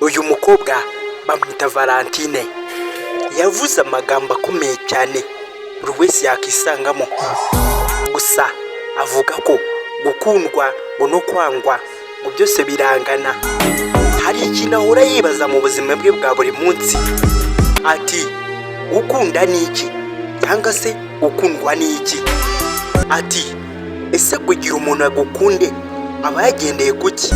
Uyu mukobwa bamwita Valentine, yavuze amagambo akomeye cyane buri wese yakisangamo. Gusa avuga ko gukundwa ngo no kwangwa ngo byose birangana. Hari ikintu ahora yibaza mu buzima bwe bwa buri munsi, ati gukunda ni iki cyangwa se gukundwa ni iki? Ati ese kugira umuntu agukunde aba yagendeye kuki,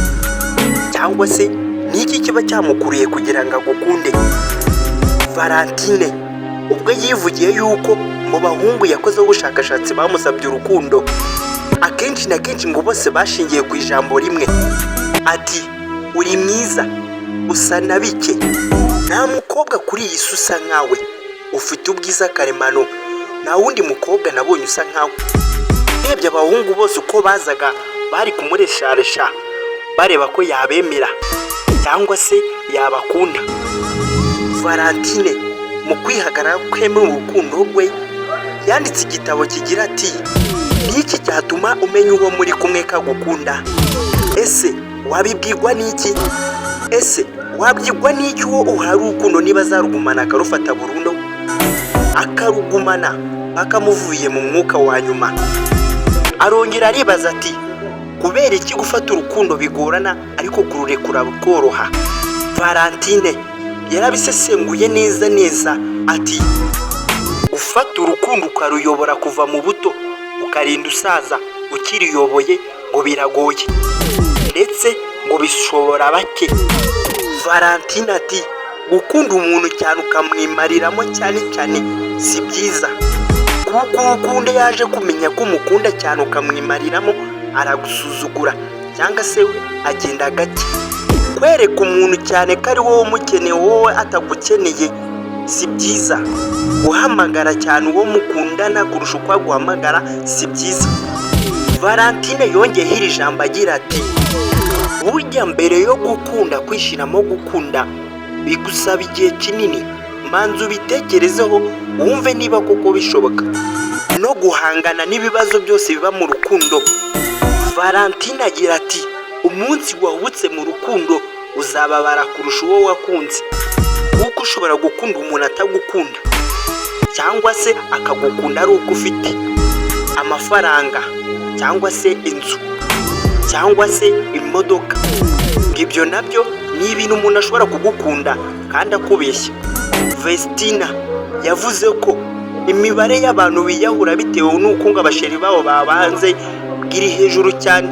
cyangwa se ni iki kiba cyamukuriye kugira ngo agukunde? Valentine ubwo yivugiye yuko mu bahungu yakozeho ubushakashatsi bamusabye urukundo, akenshi na kenshi ngo bose bashingiye ku ijambo rimwe, ati uri mwiza, usa na bike, nta mukobwa kuri iyi si usa nkawe, ufite ubwiza karemano, nta wundi mukobwa nabonye usa nkawe. Urebye abahungu bose uko bazaga bari kumuresharesha bareba ko yabemera cyangwa se yabakunda. Valentine mu kwihagarara kwe mu rukundo rwe yanditse igitabo kigira ati niki cyatuma umenya uwo muri kumwe kagukunda? Ese wabibwirwa n'iki? Ese wabwirwa n'iki uwo uhari urukundo niba azarugumana akarufata burundu, akarugumana akamuvuye mu mwuka wa nyuma? Arongera aribaza ati kubera iki gufata urukundo bigorana ariko kururekura bukoroha? Valentine yarabisesenguye neza ati ufata urukundo ukaruyobora kuva mu buto ukarinda usaza ukiriyoboye ngo biragoye, ndetse ngo bishobora bake. Valentine ati gukunda umuntu cyane ukamwimariramo cyane si byiza, kuko urukundo yaje kumenya ko umukunda cyane ukamwimariramo aragusuzugura cyangwa se we agenda gake. Kwereka umuntu cyane ko ari wowe umukeneye wowe atagukeneye si byiza. Guhamagara cyane uwo mukundana kurusha uko aguhamagara si byiza. Valentine yongeyeho iri jambo agira ati burya mbere yo gukunda, kwishyiramo gukunda bigusaba igihe kinini, manza ubitekerezeho wumve niba koko bishoboka no guhangana n'ibibazo byose biba mu rukundo. Valentine agira ati umunsi wahubutse mu rukundo uzababara kurusha uwo wakunze, kuko ushobora gukunda umuntu atagukunda, cyangwa se akagukunda ari uko ufite amafaranga cyangwa se inzu cyangwa se imodoka. Ibyo nabyo ni ibintu umuntu ashobora kugukunda kandi akubeshya. Vestina yavuze ko imibare y'abantu biyahura bitewe n'uko ngo abasheri babo babanze iri hejuru cyane.